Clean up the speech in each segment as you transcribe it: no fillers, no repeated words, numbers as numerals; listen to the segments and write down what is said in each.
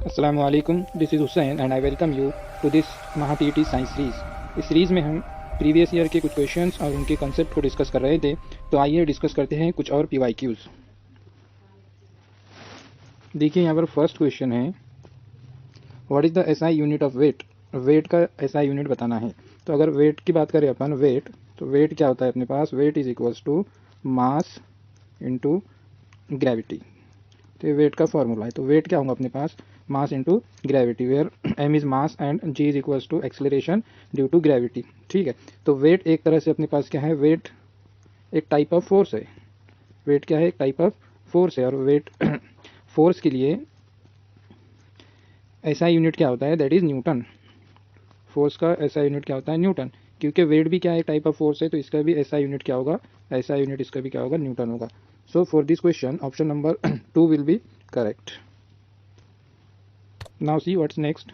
अस्सलामु अलैकुम, this is Hussain and I welcome you to this महापीटी साइंस सीरीज़। इस सीरीज़ में हम प्रीवियस ईयर के कुछ क्वेश्चंस और उनके कंसेप्ट को डिस्कस कर रहे थे। तो आइए डिस्कस करते हैं कुछ और PYQs। देखिए यहाँ पर फर्स्ट क्वेश्चन है, what is the SI unit of weight. Weight का SI यूनिट बताना है। तो अगर वेट की बात करें अपन वेट, तो वेट क्या होता है अपने पास, weight is equals to mass into gravity. तो ये वेट का फॉर्मूला है। तो वेट क्या होगा अपने पास, mass into gravity, where m is mass and g is equals to acceleration due to gravity. ठीक है, तो वेट एक तरह से अपने पास क्या है, वेट एक टाइप ऑफ फोर्स है। वेट क्या है, एक टाइप ऑफ फोर्स है। और वेट फोर्स के लिए ऐसा यूनिट क्या होता है, दैट इज न्यूटन। फोर्स का ऐसा यूनिट क्या होता है, न्यूटन। क्योंकि वेट भी क्या है, एक टाइप ऑफ फोर्स है, तो इसका भी ऐसा यूनिट क्या होगा, ऐसा यूनिट इसका भी क्या होगा, न्यूटन होगा। सो for this question option number 2 will be correct. Now see what's next.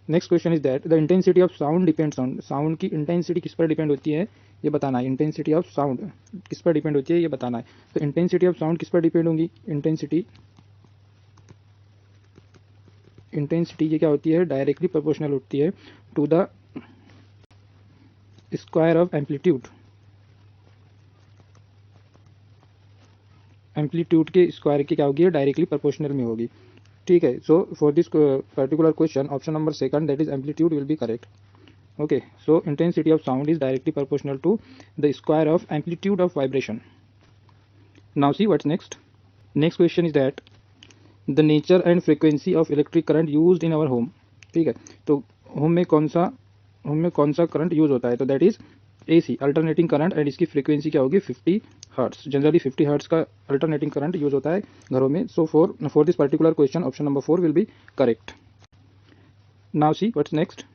Next question is that the intensity of sound depends on. Sound की इंटेंसिटी किस पर डिपेंड होती है, ये बताना है। इंटेंसिटी ऑफ साउंड किस पर डिपेंड होती है, ये बताना है। तो इंटेंसिटी ऑफ साउंड किस पर डिपेंड होगी, इंटेंसिटी इंटेंसिटी ये क्या होती है, डायरेक्टली प्रोपोर्शनल होती है to the square of amplitude. Amplitude के स्क्वायर की क्या होगी, डायरेक्टली प्रोपोर्शनल में होगी। ठीक है, so for this particular question option number second, that is amplitude, will be correct. Okay, so intensity of sound is directly proportional to the square of amplitude of vibration. Now see what's next. Next question is that the nature and frequency of electric current used in our home. ठीक है, तो home में कौन सा current use होता है, तो that is AC alternating current, and इसकी फ्रीक्वेंसी क्या होगी, 50 हर्ट्स। जनरली 50 हर्ट्स का अल्टरनेटिंग करंट यूज होता है घरों में। सो for this particular question option number 4 will be correct. Now see what's next.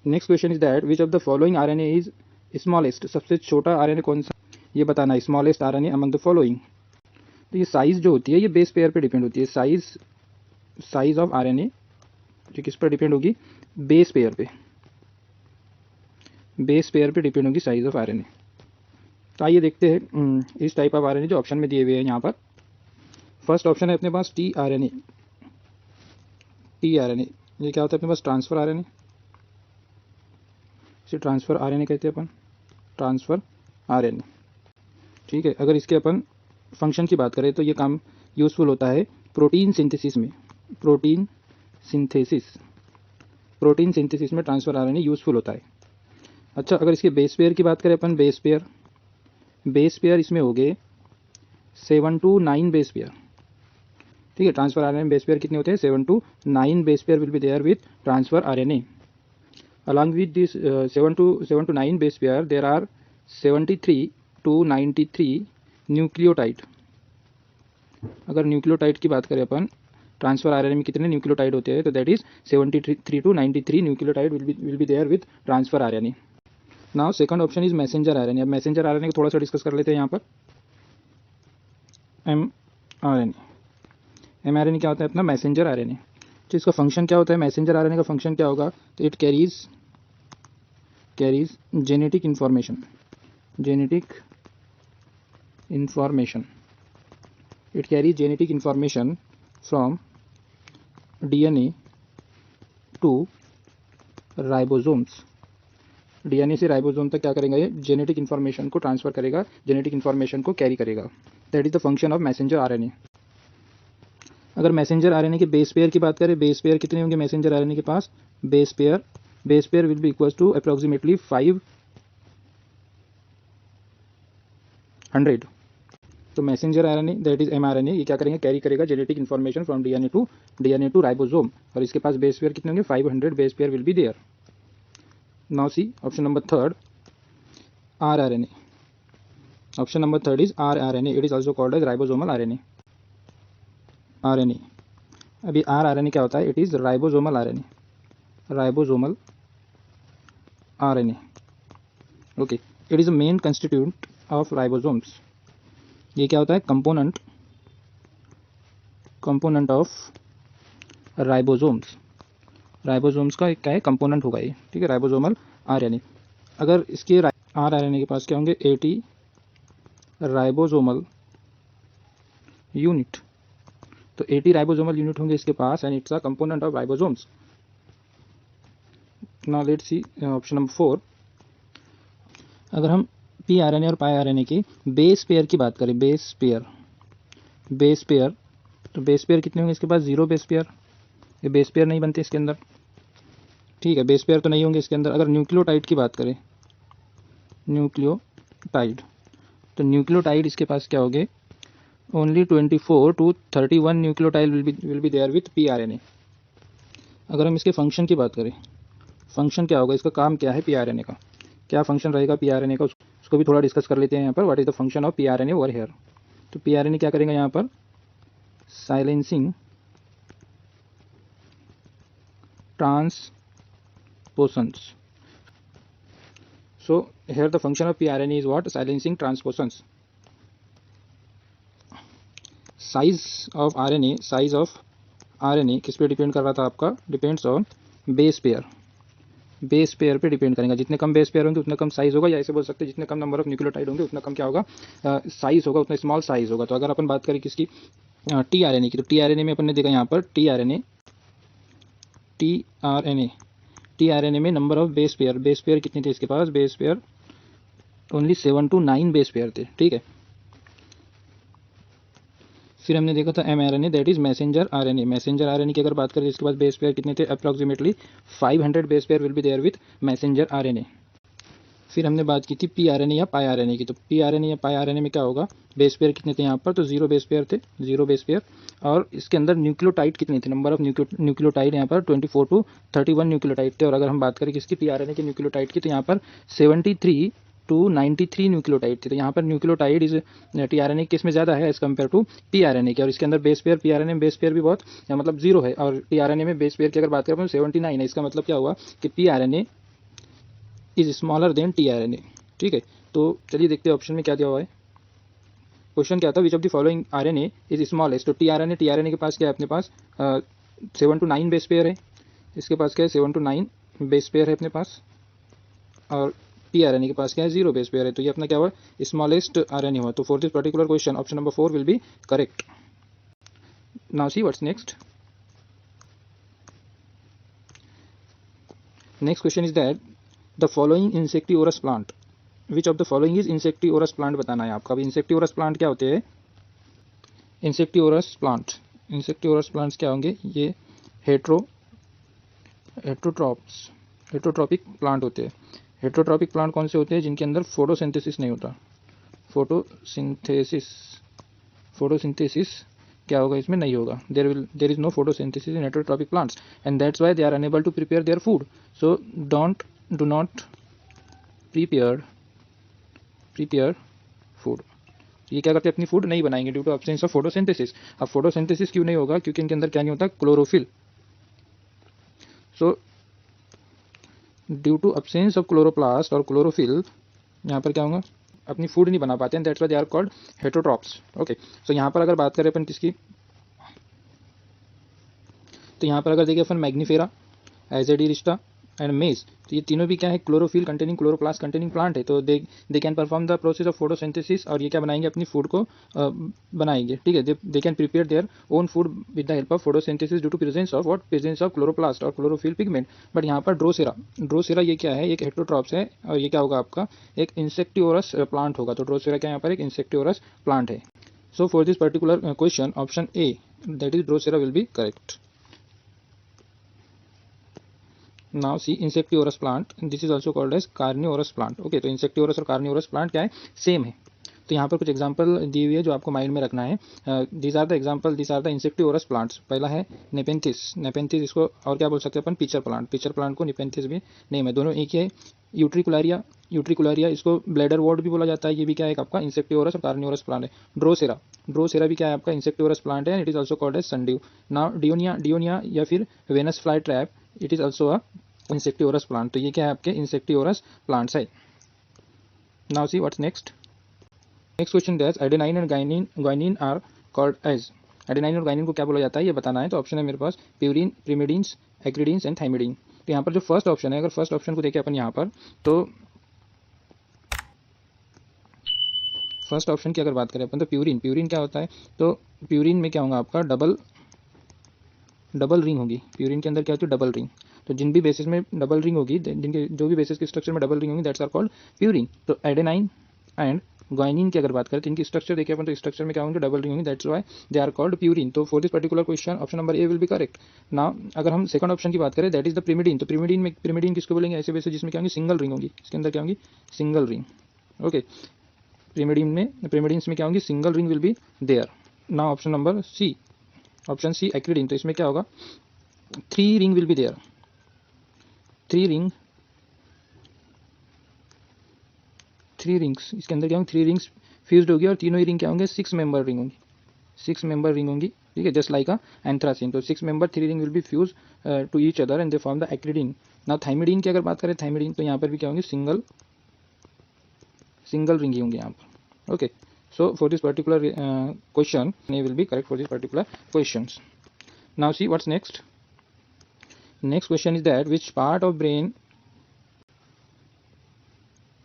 Next question is that which of the following RNA is smallest. सबसे छोटा RNA कौन सा, ये बताना है। Smallest RNA among the following. तो ये साइज जो होती है, ये बेस पेयर पे डिपेंड होती है। साइज ऑफ RNA जो किस पर डिपेंड होगी, बेस पेयर पे। बेस पेयर पे डिपेंड होगी साइज ऑफ RNA। तो आइए देखते हैं इस टाइप ऑफ RNA जो ऑप्शन में दिए हुए हैं यहाँ पर। फर्स्ट ऑप्शन है अपने पास tRNA। ये क्या होता है अपने पास, ट्रांसफर RNA। इसे ट्रांसफर RNA कहते हैं अपन, ट्रांसफर RNA। ठीक है, अगर इसके अपन फंक्शन की बात करें तो ये काम यूज़फुल होता है प्रोटीन सिंथेसिस में। प्रोटीन सिंथेसिस में ट्रांसफर RNA यूज़फुल होता है। अच्छा, अगर इसके बेस पेयर की बात करें अपन, बेस पेयर इसमें हो गए 7 to 9 बेस पेयर। ठीक है, ट्रांसफर RNA में बेस पेयर कितने होते हैं, 7 to 9 base pair will be there with transfer RNA। Along with this 7 to 9 base pair, there are 73 to 93 nucleotide. अगर न्यूक्लियोटाइड की बात करें अपन, ट्रांसफर RNA में कितने न्यूक्लियोटाइड होते हैं, तो that is 73 to 93 nucleotide will be there with transfer RNA। Now second option is messenger RNA। अब मैसेंजर RNA को थोड़ा सा डिस्कस कर लेते हैं यहाँ पर। mRNA क्या होता है अपना, मैसेंजर RNA। तो इसका फंक्शन क्या होता है, मैसेंजर RNA का फंक्शन क्या होगा, तो it carries genetic information it carries genetic information from DNA to ribosomes। DNA से राइबोसोम तक क्या करेगा, ये जेनेटिक इन्फॉर्मेशन को ट्रांसफर करेगा, जेनेटिक इन्फॉर्मेशन को कैरी करेगा। That is the function of messenger RNA। अगर मैसेंजर RNA के बेस पेयर की बात करें, बेस पेयर कितने होंगे मैसेंजर RNA के पास, base pair will be equals to approximately 500। तो messenger RNA that is mRNA, ये क्या करेंगे, कैरी करेगा genetic information from DNA to ribosome, और इसके पास बेस पेयर कितने होंगे, 500 base pair will be there. Now see option number third, rRNA। Option number third is rRNA, it is also called as ribosomal RNA। अभी rRNA क्या होता है, it is ribosomal RNA। Okay, it is a main constituent of ribosomes. ये क्या होता है, component of ribosomes का क्या है, कंपोनेंट होगा ये। ठीक है, राइबोसोमल RNA। अगर इसके rRNA के पास क्या होंगे, 80 राइबोसोमल यूनिट। तो 80 राइबोसोमल यूनिट होंगे इसके पास and it's a component of ribosomes. Now let's see option number 4। अगर हम पी आर एन ए और पाई आर एन ए की बेस पेयर की बात करें, बेस पेयर तो बेस पेयर कितने होंगे इसके पास? 0 बेस पेयर, ये बेस पेयर नहीं बनते इसके अंदर, ठीक है, बेस पेयर तो नहीं होंगे इसके अंदर। अगर न्यूक्लियोटाइड की बात करें, न्यूक्लियोटाइड, तो न्यूक्लियोटाइड इसके पास क्या होंगे? Only 24 to 31 nucleotide will be there with P R N A. अगर हम इसके फंक्शन की बात करें, फंक्शन क्या होगा, इसका काम क्या है पी आर एन ए का, क्या फंक्शन रहेगा पी आर एन ए का, उसको भी थोड़ा डिस्कस कर लेते हैं यहाँ पर। What is the function of P R N A over here? तो पी आर एन ए क्या करेंगे यहाँ पर? Silencing transposons. So here the function of pRNA is what? Silencing transposons. Size of RNA किस पे डिपेंड कर रहा था आपका? Depends on base pair, base pair पे डिपेंड करेगा। जितने कम बेस पेयर होंगे उतना कम साइज होगा, या ऐसे बोल सकते हैं जितने कम नंबर ऑफ न्यूक्लियोटाइड होंगे उतना कम क्या होगा? साइज होगा, उतना स्मॉल साइज होगा। तो अगर अपन बात करें किसकी? टी आर एन ए की, तो टी आर एन ए में अपन ने देखा यहाँ पर टी आर एन ए में नंबर ऑफ बेस पेयर कितने थे इसके पास? Base pair only 7 to 9 base pair थे, ठीक है। फिर हमने देखा था M R N A, that is messenger R N A की अगर बात करें इसके पास बेस पेयर कितने थे? Approximately 500 base pair will be there with messenger R N A. फिर हमने बात की थी पी आर एन ए या पाई आर एन ए की, तो पी आर एन ए या पाई आर एन ए में क्या होगा? बेस पेयर कितने थे यहाँ पर? तो 0 बेस पेयर थे, 0 बेस पेयर। और इसके अंदर न्यूक्लियोटाइड कितने थे? नंबर ऑफ न्यूक्लियोटाइड यहाँ पर 24 to 31 न्यूक्लियोटाइड थे। और अगर हम बात करें किसकी? पी आर एन ए के न्यूक्लियोटाइड की, तो यहाँ पर 73 to 93 न्यूक्लियोटाइड थे। तो यहाँ पर nucleotide is T R N A case में ज़्यादा है as compare to P R N A के। और इसके अंदर base pair, P R N A में बेस पेयर भी बहुत मतलब 0 है, और टी आर एन ए में बेस पेयर की अगर बात करें 79 है। इसका मतलब क्या हुआ कि P R N A is smaller than T R N A, ठीक है। तो चलिए देखते हैं ऑप्शन में क्या दिया हुआ है। क्वेश्चन क्या था? Which of the following R N A is smallest? तो टी आर एन ए के पास क्या है? अपने पास 7 to 9 बेस पेयर है, इसके पास क्या है? 7 to 9 बेस पेयर है अपने पास। और पी आर एन ए के पास क्या है? 0 बेस पेयर है। तो ये अपना क्या हुआ? स्मॉलेस्ट आर एन ए हुआ। तो for this particular question option number 4 will be correct. Now see what's next. Next question is that the following insectivorous plant, which of the following is insectivorous plant बताना है आपका। अभी insectivorous plant क्या होते हैं? Insectivorous plants क्या होंगे? ये हेट्रोट्रॉपिक प्लांट होते हैं। हेट्रोट्रॉपिक प्लांट कौन से होते हैं? जिनके अंदर फोटोसिंथेसिस नहीं होता। फोटोसिंथेसिस क्या होगा? इसमें नहीं होगा। There is no photosynthesis in heterotrophic plants and that's why they are unable to prepare their food. So do not prepare food. ये क्या करते हैं? अपनी फूड नहीं बनाएंगे due to absence of photosynthesis. अब फोटोसिंथेसिस क्यों नहीं होगा? क्योंकि इनके अंदर क्या नहीं होता? Chlorophyll. So due to absence of chloroplast और क्लोरोफिल, यहाँ पर क्या होगा? अपनी फूड नहीं बना पाते हैं, that's why they are called heterotrophs. Okay, so यहाँ पर अगर बात करें अपन किसकी, तो यहाँ पर अगर देखिए अपन मैग्नीफेरा, एजेडिरिस्टा एंड मेज, तो ये तीनों भी क्या है? Chlorophyll containing, chloroplast containing plant है। तो they can perform the process of photosynthesis, और ये क्या बनाएंगे? अपनी फूड को बनाएंगे, ठीक है। They can prepare their own food with the help of photosynthesis due to presence of what? Presence of chloroplast और क्लोरोफिल पिगमेंट। बट यहाँ पर ड्रोसेरा ये क्या है? एक हेट्रोट्रॉप्स है, और ये क्या होगा आपका? एक इंसेक्टिवोरस प्लांट होगा। तो ड्रोसेरा क्या यहाँ पर? एक इंसेक्टिवोरस प्लांट है। So for this particular question option A, that is Drosera, will be correct. Now see insectivorous plant, this is also called as carnivorous plant. Okay, तो इंसेक्टिवोरस और carnivorous plant क्या है? Same है। तो यहाँ पर कुछ एग्जांपल दी हुई है जो आपको माइंड में रखना है। These are the example, these are the insectivorous plants. पहला है नेपेंथिस, इसको और क्या बोल सकते हैं अपन? पिचर प्लांट को नेपेंथिस भी नेम है, दोनों एक ही है। यूट्रिकुलारिया, इसको ब्लैडर वॉर्ड भी बोला जाता है। ये भी क्या है? आपका इंसेक्टिवोरस और कार्निवोरस प्लांट है। ड्रोसेरा भी क्या है? आपका इंसेक्टिवोरस प्लांट है, it is also called as sundew. Now dionaea या फिर Venus fly trap, it is also a insectivorous plant. तो ये क्या है? आपके इंसेक्टिवोरस प्लांट्स है। Now see what's next. Next question that adenine and guanine are called as. Adenine और guanine को क्या बोला जाता है? ये बताना है। तो ऑप्शन है मेरे पास प्यूरिन, प्रिमिडीन्स, एक्रिडीन्स एंड थाइमिडीन। तो यहाँ पर जो फर्स्ट ऑप्शन है, अगर फर्स्ट ऑप्शन को देखें अपन यहाँ पर, तो फर्स्ट ऑप्शन की अगर बात करें अपन, तो प्यूरिन क्या होता है? तो प्यूरिन में क्या होगा आपका? डबल डबल रिंग होगी, प्यूरिन के अंदर क्या होती है, डबल रिंग। तो जिन भी बेसिस में डबल रिंग होगी, जिनके जो भी बेसिस के स्ट्रक्चर में डबल रिंग होंगी, दैट्स आर कॉल्ड प्यूरिन। तो एडेनाइन एंड ग्वाइनिन की अगर बात करें तो इनकी स्ट्रक्चर देखिए अपन, तो स्ट्रक्चर में क्या होंगे, डबल रिंग होंगी, that's why they are called purine. तो for this particular question option number A will be correct. Now अगर हम सेकंड ऑप्शन की बात करें, दैट इज द प्रिमिडीन। तो प्रिमिडीन किसको बोलेंगे, ऐसे बेसिस जिसमें क्या होंगी, सिंगल रिंग होगी, इसके अंदर क्या होंगी, सिंगल रिंग। ओके, प्रिमिडीन्स में क्या होंगी, single ring will be there. Now option number C, option C acridine, तो इसमें क्या होगा, three ring will be there. Three rings, इसके अंदर क्या होंगे, थ्री रिंग्स फ्यूज्ड होगी, और तीनों ही रिंग क्या होंगे, 6 मेंबर रिंग होंगी, 6 मेंबर रिंग होंगी, ठीक है, जस्ट लाइक अ एंथ्रासिन। तो 6 member three ring will be fused to each other and they form the acridine. Now thymidine की अगर बात करें, थाइमिडीन, तो यहाँ पर भी क्या होंगे, सिंगल रिंग ही होंगे यहाँ पर। Okay, so for this particular question A will be correct for this particular questions. Now see what's next. Next question is that which part of brain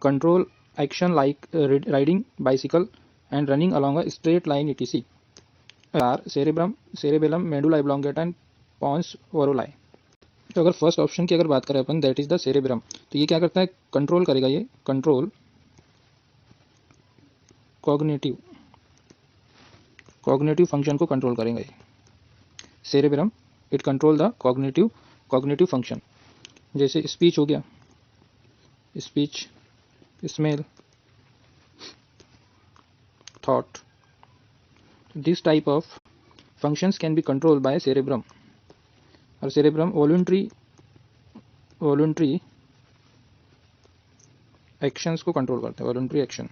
control action like riding bicycle and running along a straight line etc. are cerebellum, medulla oblongata and pons orali. तो अगर first option की अगर बात करें अपन, that is the cerebrum, तो ये क्या करता है, कंट्रोल करेगा, ये कंट्रोल कॉग्निटिव फंक्शन को कंट्रोल करेंगे। Cerebrum it control the cognitive function, जैसे स्पीच हो गया, speech, smell, thought, this type of functions can be control by cerebrum. और सेरेब्रम वॉलंटरी एक्शंस को कंट्रोल करता है, वॉलंटरी एक्शन,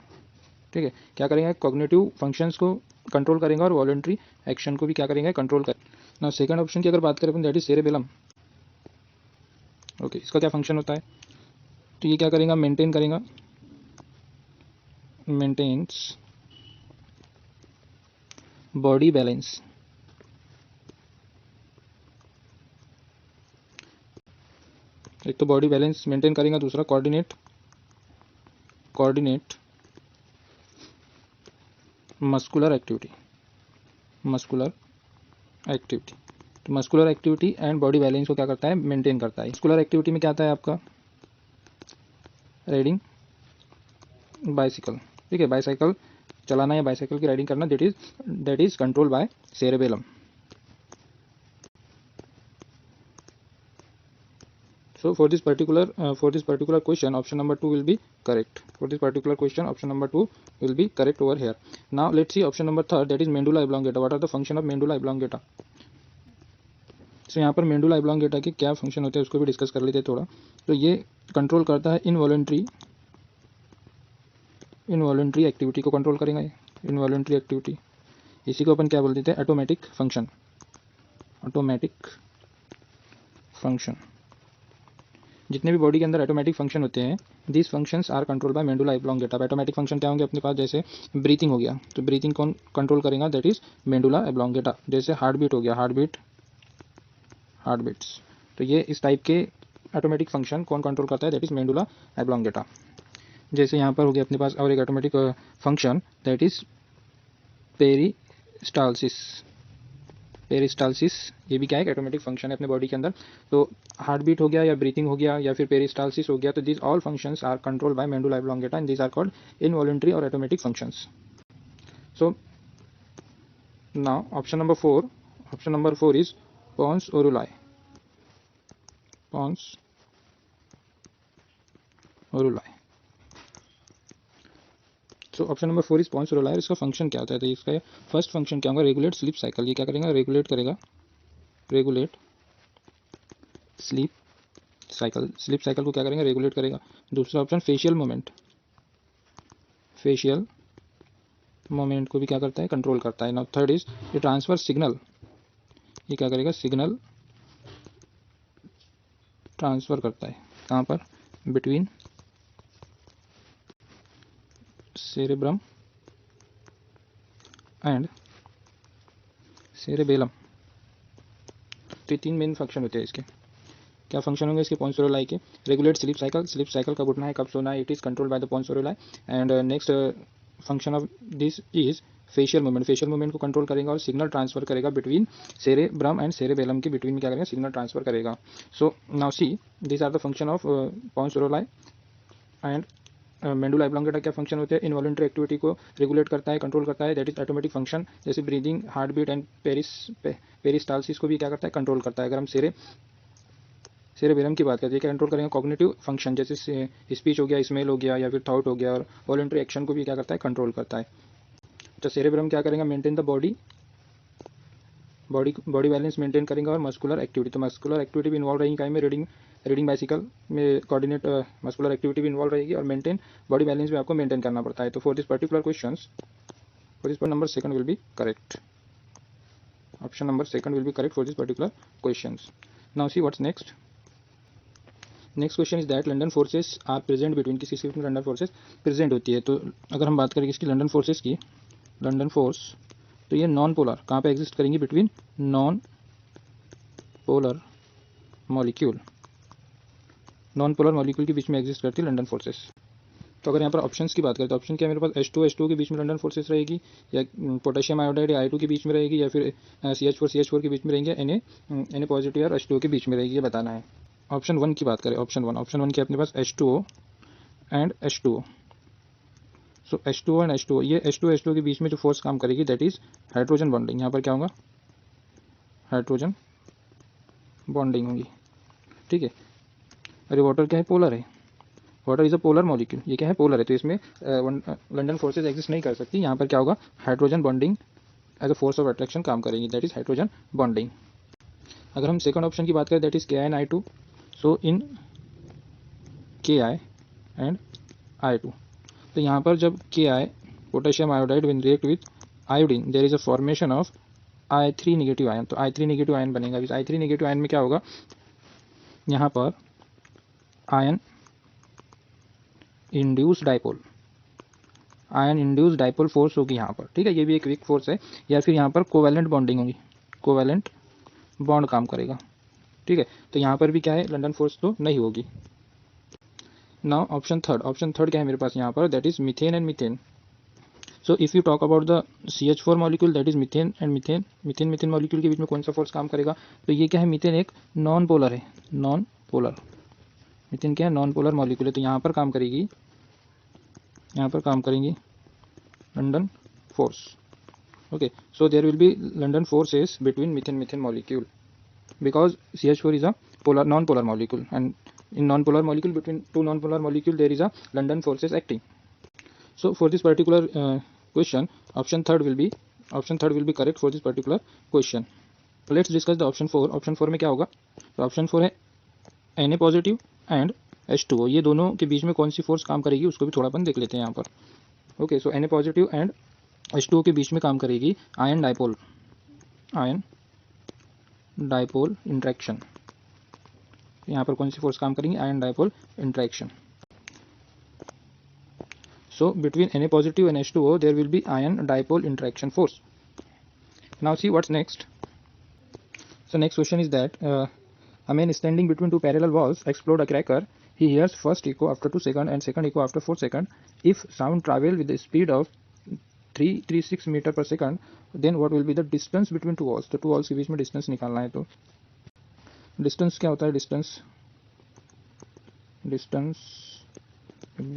ठीक है, क्या करेंगे, कॉग्निटिव फंक्शंस को कंट्रोल करेंगे और वॉलंटरी एक्शन को भी क्या करेंगे, कंट्रोल करेंगे। ना सेकंड ऑप्शन की अगर बात करें अपन, दैट इज सेरेबेलम। ओके, इसका क्या फंक्शन होता है, तो ये क्या करेगा, मेंटेन्स बॉडी बैलेंस। एक तो बॉडी बैलेंस मेंटेन करेगा, दूसरा कोऑर्डिनेट मस्कुलर एक्टिविटी। तो muscular activity and body balance को क्या करता है, मेंटेन करता है। मस्कुलर एक्टिविटी में क्या आता है आपका, राइडिंग बाइसिकल, ठीक है, बाइसाइकिल चलाना या बाइसाइकिल की राइडिंग करना, that is control bye cerebellum. So for this particular question, option number 2 will be correct. For this particular question, option number 2 will be correct over here. Now let's see option number 3, that is medulla oblongata. What are the function of medulla oblongata? So यहाँ पर medulla oblongata के क्या function होते हैं उसको भी discuss कर लेते हैं थोड़ा। तो ये कंट्रोल करता है इनवॉलंटरी एक्टिविटी को कंट्रोल करेगा, इनवॉलंटरी एक्टिविटी, इसी को अपन क्या बोल देते हैं, ऑटोमेटिक फंक्शन। जितने भी बॉडी के अंदर ऑटोमेटिक फंक्शन होते हैं, this functions are control by medulla oblongata. Automatic function क्या होंगे अपने पास, जैसे ब्रीथिंग हो गया, तो ब्रीथिंग कौन कंट्रोल करेगा, दैट इज मेडुला ऑब्लोंगेटा। जैसे हार्ट बीट हो गया, हार्ट बीट्स, तो ये इस टाइप के ऑटोमेटिक फंक्शन कौन कंट्रोल करता है, दैट इज मेडुला ऑब्लोंगेटा। जैसे यहाँ पर हो गया अपने पास और एक automatic function, that is peristalsis, ये भी क्या है, ऑटोमेटिक फंक्शन है अपने बॉडी के अंदर। तो हार्ट बीट हो गया या ब्रीथिंग हो गया या फिर पेरिस्टालसिस हो गया, तो this all functions are control by medulla oblongata and this are called involuntary और automatic functions. So now option number 4 is pons varolii. So option number 4 is pons varolii. इसका फंक्शन क्या होता है, तो इसका फर्स्ट फंक्शन क्या होगा, regulate sleep cycle. ये क्या करेगा, रेगुलेट स्लीप साइकिल को क्या करेंगे, रेगुलेट करेगा। दूसरा ऑप्शन फेशियल मोमेंट को भी क्या करता है, कंट्रोल करता है। नाउ थर्ड इज ये ट्रांसफर सिग्नल, ये क्या करेगा, सिग्नल ट्रांसफर करता है, कहाँ पर, बिटवीन सेरेब्रम एंड सेरेबेलम। तो 3 मेन फंक्शन होते हैं इसके। क्या फंक्शन होंगे इसके, पॉन्स ओरुलाई के, रेगुलेट स्लीप साइकिल कब उठना है कब सोना है, it is control by the pons varolii. And next function of this is facial movement. Facial movement को कंट्रोल करेगा और सिग्नल ट्रांसफर करेगा बिटवीन सेरेब्रम एंड सेरेबेलम के बिटवीन में क्या करेगा, सिग्नल ट्रांसफर करेगा। So now see this are the function of pons varolii and medulla oblongata क्या फंक्शन होते हैं, इनवॉलंटरी एक्टिविटी को रेगुलेट करता है, कंट्रोल करता है, दैट इज ऑटोमेटिक फंक्शन, जैसे breathing, heart beat and peristalsis को भी क्या करता है, कंट्रोल करता है। अगर हम सेरेबेलम की बात करते हैं, क्या कंट्रोल करेंगे, कॉग्निटिव फंक्शन जैसे स्पीच हो गया, स्मेल हो गया या फिर थॉट हो गया, और वॉलंटरी एक्शन को भी क्या करता है, कंट्रोल करता है। तो सेरेब्रम क्या करेगा, maintain the body balance maintain करेगा और मस्कुलर एक्टिविटी, तो मस्कुलर एक्टिविटी भी इन्वॉल्व रहेगी, में रीडिंग बाइसिकल में कोऑर्डिनेट मस्कुलर एक्टिविटी भी इन्वॉल्व रहेगी, और मेंटेन बॉडी बैलेंस भी आपको मेंटेन करना पड़ता है। तो for this particular question, for this number second will be correct, option number second will be correct for this particular question. Now see what's next. Next question is that London forces are present between, किसी shift में London forces present होती है। तो अगर हम बात करें इसकी लंडन फोर्सेस की, लंडन फोर्स, तो ये नॉन पोलर कहाँ पे एग्जिस्ट करेंगी, between non polar molecule, non polar molecule के बीच में एग्जिस्ट करती है लंडन फोर्सेस। तो अगर यहाँ पर ऑप्शंस की बात करें तो ऑप्शन क्या है मेरे पास, H2 के बीच में लंडन फोर्सेस रहेगी, या पोटेशियम आयोडाइड या I2 के बीच में रहेगी, या फिर CH4 के बीच में रहेंगे, Na पॉजिटिव और H2O के बीच में रहेगी, ये बताना है। ऑप्शन 1 की बात करें, ऑप्शन वन की अपने पास H2O and H2O। So H2O and H2O, ये H2O के बीच में जो फोर्स काम करेगी दैट इज हाइड्रोजन बॉन्डिंग। यहाँ पर क्या होगा, हाइड्रोजन बॉन्डिंग होगी, ठीक है। अरे वाटर क्या है, पोलर है, water is a polar molecule, ये क्या है, पोलर है, तो इसमें लंडन फोर्सेज एग्जिस्ट नहीं कर सकती। यहाँ पर क्या होगा, hydrogen bonding as a force of attraction काम करेगी, दैट इज हाइड्रोजन बॉन्डिंग। अगर हम सेकंड ऑप्शन की बात करें that is Ki and I2, so in Ki and I2, तो यहाँ पर जब Ki potassium iodide when react with iodine there is a formation of I3 negative ion, तो I3 नेगेटिव आयन बनेगा। इस I3 नेगेटिव आयन में क्या होगा, यहाँ पर ion induce dipole, ion induce dipole force होगी यहाँ पर, ठीक है, ये भी एक वीक फोर्स है। या फिर यहाँ पर कोवैलेंट बॉन्डिंग होगी, कोवैलेंट बॉन्ड काम करेगा, ठीक है। तो यहाँ पर भी क्या है, लंडन फोर्स तो नहीं होगी। नाउ ऑप्शन थर्ड क्या है मेरे पास यहाँ पर, that is methane and methane. So if you talk about the CH4 molecule that is methane and methane molecule के बीच में कौन सा फोर्स काम करेगा, तो ये क्या है, मीथेन एक नॉन पोलर है, नॉन पोलर, मीथेन क्या है, नॉन पोलर मॉलिक्यूल है, तो यहाँ पर काम करेगी, यहाँ पर काम करेंगी London force, okay, so there will be London forces between methane molecule because CH4 is a non-polar molecule, and in non-polar molecule, between two non-polar molecule there is a London forces acting. So for this particular question, option third will be correct for this particular question. Let's discuss the option 4. option 4 में क्या होगा, तो option 4 है Na positive and H2O, ये दोनों के बीच में कौन सी फोर्स काम करेगी उसको भी थोड़ा अपन देख लेते हैं यहाँ पर। Okay, so Na positive and H2O के बीच में काम करेगी आयन डाइपोल इंट्रैक्शन। यहाँ पर कौन सी फोर्स काम करेंगी, ion dipole interaction. So between Na positive and H2O there will be ion dipole interaction force. Now see what's next. So next question is that a man standing between two parallel walls explode a cracker. He hears first echo after 2 seconds and second echo after 4 seconds. If sound travel with the speed of 336 meter पर सेकंड, then what will be the distance between two walls, तो two walls के बीच में distance निकालना है। तो distance क्या होता है, distance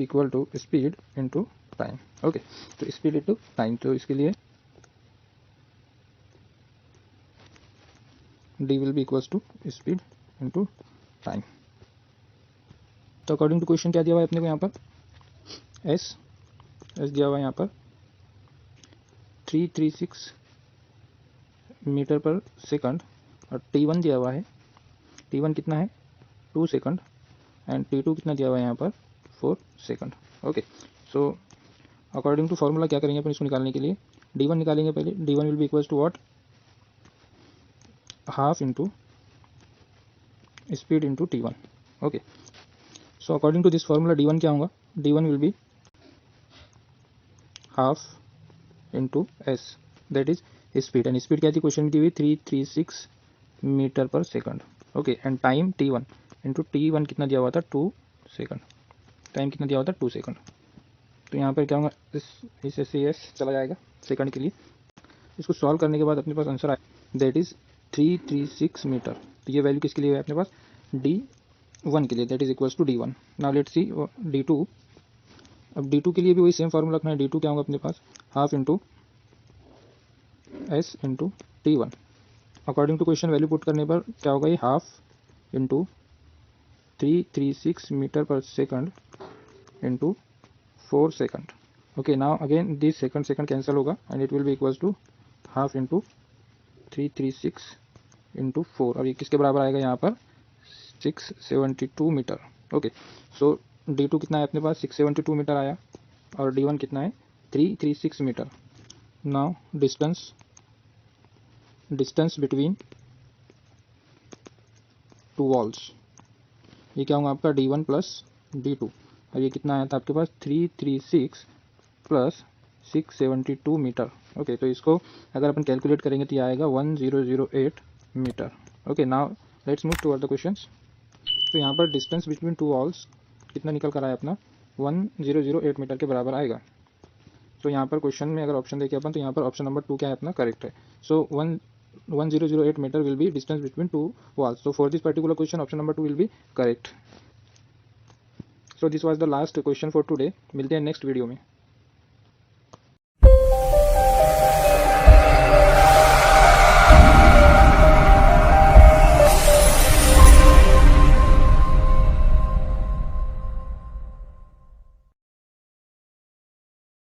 equal to speed into time. Okay, तो स्पीड इनटू टाइम, तो इसके लिए D will be equals to speed into time. तो अकॉर्डिंग टू क्वेश्चन क्या दिया हुआ है अपने को यहाँ पर, एस दिया हुआ है यहाँ पर 336 मीटर पर सेकंड, और T1 दिया हुआ है, T1 कितना है 2 सेकंड, एंड T2 कितना दिया हुआ है यहाँ पर 4 second. Okay, so according to formula क्या करेंगे अपन इसको निकालने के लिए, D1 निकालेंगे पहले। D1 will be equals to what, half into speed into T1। Okay, so according to this formula D1 क्या होगा, D1 will be half into S, that is speed, and speed क्या थी क्वेश्चन में दी हुई 336 meter पर second. Okay, and time T1 into T1 कितना दिया हुआ था 2 सेकंड, टाइम कितना दिया हुआ था 2 सेकंड। तो यहाँ पर क्या होगा, इस से एस चला जाएगा सेकंड के लिए। इसको सॉल्व करने के बाद अपने पास आंसर आया दैट इज़ 336 मीटर। तो ये वैल्यू किसके लिए है अपने पास, D1 के लिए, that is equals to D1। Now let's see D2। अब D2 के लिए भी वही सेम फार्मूला रखना है। D2 क्या होगा अपने पास, half into S into T1। According to question value put करने पर क्या होगा, ये हाफ इंटू 336 मीटर पर second into 4 second. Okay, now again this second cancel होगा and it will be equals to half into 336 into 4। अब ये किसके बराबर आएगा यहाँ पर, 672 मीटर। ओके, सो D2 कितना है अपने पास, 672 मीटर आया और D1 कितना है, 336 meter. Now distance between two walls, ये क्या होगा आपका D1 प्लस D2। अब ये कितना आया था आपके पास, 336 प्लस 672 मीटर। ओके, तो इसको अगर अपन कैलकुलेट करेंगे तो ये आएगा 1008 meter. Okay, now let's move toward the questions. तो यहाँ पर डिस्टेंस बिटवीन टू वॉल्स कितना निकल कर आया अपना, 1008 मीटर के बराबर आएगा। तो यहाँ पर क्वेश्चन में अगर ऑप्शन देखें अपन तो यहाँ पर ऑप्शन नंबर 2 क्या है अपना, करेक्ट है। So 1008 meter will be distance between two walls. So for this particular question option number 2 will be correct. So this was the last question for today. मिलते हैं नेक्स्ट वीडियो में।